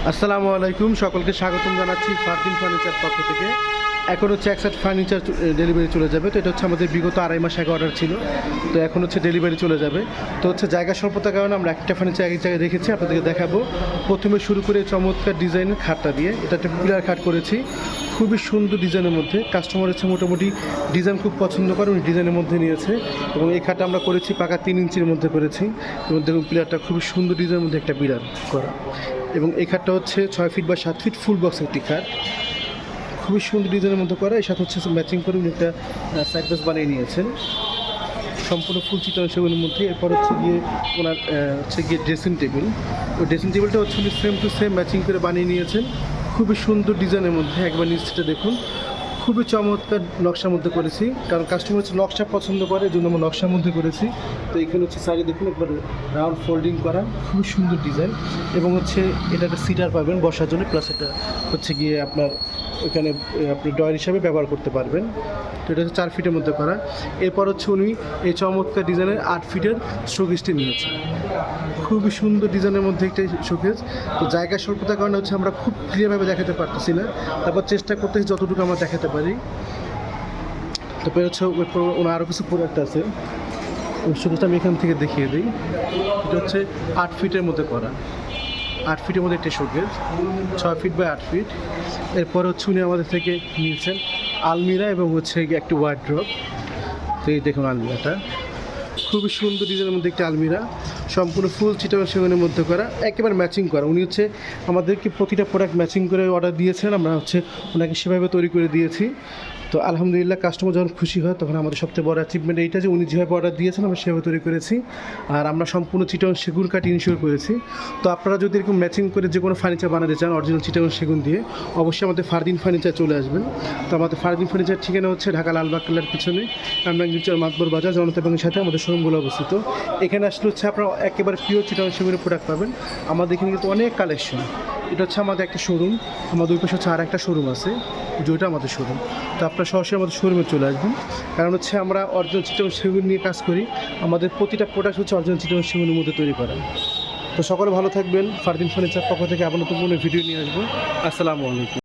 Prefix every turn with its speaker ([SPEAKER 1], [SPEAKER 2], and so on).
[SPEAKER 1] আসসালামু আলাইকুম, সকলকে স্বাগতম জানাচ্ছি ফারদিন ফার্নিচার পক্ষ থেকে। এখন হচ্ছে একসাথে ফার্নিচার ডেলিভারি চলে যাবে। তো এটা হচ্ছে আমাদের বিগত আড়াই মাস আগে অর্ডার ছিল, তো এখন হচ্ছে ডেলিভারি চলে যাবে। তো হচ্ছে জায়গা স্বল্পতার কারণে আমরা একটা ফার্নিচার এক জায়গায় রেখেছি, আপনাদেরকে দেখাবো। প্রথমে শুরু করে চমৎকার ডিজাইনের খাটটা দিয়ে, এটা একটা পিলার খাট করেছি, খুবই সুন্দর ডিজাইনের মধ্যে। কাস্টমার হচ্ছে মোটামুটি ডিজাইন খুব পছন্দ করে, উনি ডিজাইনের মধ্যে নিয়েছে। এবং এই খাটটা আমরা করেছি পাকা 3 ইঞ্চির মধ্যে করেছি। এবং দেখুন পিলারটা খুবই সুন্দর ডিজাইনের মধ্যে একটা পিলার করা। এবং এই খাটটা হচ্ছে 6 ফিট বা 7 ফিট ফুল বক্স একটি খাট, খুবই সুন্দর ডিজাইনের মধ্যে করা। এর সাথে হচ্ছে ম্যাচিং করে উনি একটা সাইড বক্স বানিয়ে নিয়েছেন সম্পূর্ণ ফুল চিত্র সেগুলোর মধ্যে। এরপর হচ্ছে গিয়ে ওনার হচ্ছে গিয়ে ড্রেসিং টেবিল। ওই ড্রেসিং টেবিলটা হচ্ছে উনি সেম টু সেম ম্যাচিং করে বানিয়ে নিয়েছেন, খুবই সুন্দর ডিজাইনের মধ্যে। একবার নিচটা দেখুন, খুবই চমৎকার নকশার মধ্যে করেছি, কারণ কাস্টমার হচ্ছে নকশা পছন্দ করে, এই জন্য আমরা নকশার মধ্যে করেছি। তো এখানে হচ্ছে সাইডে দেখুন একবার রাউন্ড ফোল্ডিং করা, খুবই সুন্দর ডিজাইন। এবং হচ্ছে এটা একটা সিটার পাবেন বসার জন্য, প্লাস এটা হচ্ছে গিয়ে আপনার ওইখানে আপনি ডয়ার হিসাবে ব্যবহার করতে পারবেন। তো এটা হচ্ছে 4 ফিটের মধ্যে করা। এরপর হচ্ছে উনি এই চমৎকার ডিজাইনের 8 ফিটের শোকেসটি নিয়েছেন, খুবই সুন্দর ডিজাইনের মধ্যে একটা শোকেস। তো জায়গা স্বল্পতার কারণে হচ্ছে আমরা খুব ক্লিয়ারভাবে দেখাতে পারতেছি না, তারপর চেষ্টা করতেছি যতটুকু আমরা দেখাতে পারি। তারপরে হচ্ছে ওনার আরও কিছু প্রোডাক্ট আছে, ওই শোকেসটা আমি এখান থেকে দেখিয়ে দিই। এটা হচ্ছে 8 ফিটের মধ্যে করা, 8 ফিটের মধ্যে একটা শোকেস, 6 ফিট বাই 8 ফিট। এরপর হচ্ছে উনি আমাদের থেকে নিয়েছেন আলমিরা এবং হচ্ছে একটি ওয়ার্ড্রপ। তো এই দেখুন আলমিরাটা খুবই সুন্দর ডিজাইনের মধ্যে একটা আলমিরা, সম্পূর্ণ ফুল চিটাগাং সেগুনের মধ্যে করা, একেবারে ম্যাচিং করা। উনি হচ্ছে আমাদেরকে প্রতিটা প্রোডাক্ট ম্যাচিং করে অর্ডার দিয়েছেন, আমরা হচ্ছে ওনাকে সেভাবে তৈরি করে দিয়েছি। তো আলহামদুলিল্লাহ কাস্টমার যখন খুশি হয় তখন আমাদের সবথেকে বড় অ্যাচিভমেন্ট এইটা যে উনি যেভাবে অর্ডার দিয়েছেন আমরা সেভাবে তৈরি করেছি। আর আমরা সম্পূর্ণ চিটাগাং সেগুন কাঠ ইনশিওর করেছি। তো আপনারা যদি এরকম ম্যাচিং করে যে কোনো ফার্নিচার বানাতে চান অরিজিনাল চিটাগাং সেগুন দিয়ে, অবশ্যই আমাদের ফারদিন ফার্নিচার চলে আসবেন। তো আমাদের ফারদিন ফার্নিচার ঠিকানা হচ্ছে ঢাকা লালবাগ কেল্লার পিছনে কামরাঙ্গীরচর মাতবর বাজার জনতা ব্যাংকের সাথে আমাদের শোরুমগুলো অবস্থিত। এখানে আসলে হচ্ছে আপনারা একেবারে পিওর চিটাগাং সেগুনের প্রোডাক্ট পাবেন। আমাদের এখানে কিন্তু অনেক কালেকশন। এটা হচ্ছে আমাদের একটা শোরুম, আমাদের ওই পাশে হচ্ছে আর একটা শোরুম আছে, যেটা আমাদের শোরুম। তো আপনারা সরাসরি আমাদের শোরুমে চলে আসবেন, কারণ হচ্ছে আমরা অরিজিনাল চিটাগাং সেগুন নিয়ে কাজ করি। আমাদের প্রতিটা প্রোডাক্ট হচ্ছে অরিজিনাল চিটাগাং সেগুনের মধ্যে তৈরি করা। তো সকলে ভালো থাকবেন। ফারদিন ফার্নিচার পক্ষ থেকে আবার নতুন কোনো ভিডিও নিয়ে আসবো। আসসালামু আলাইকুম।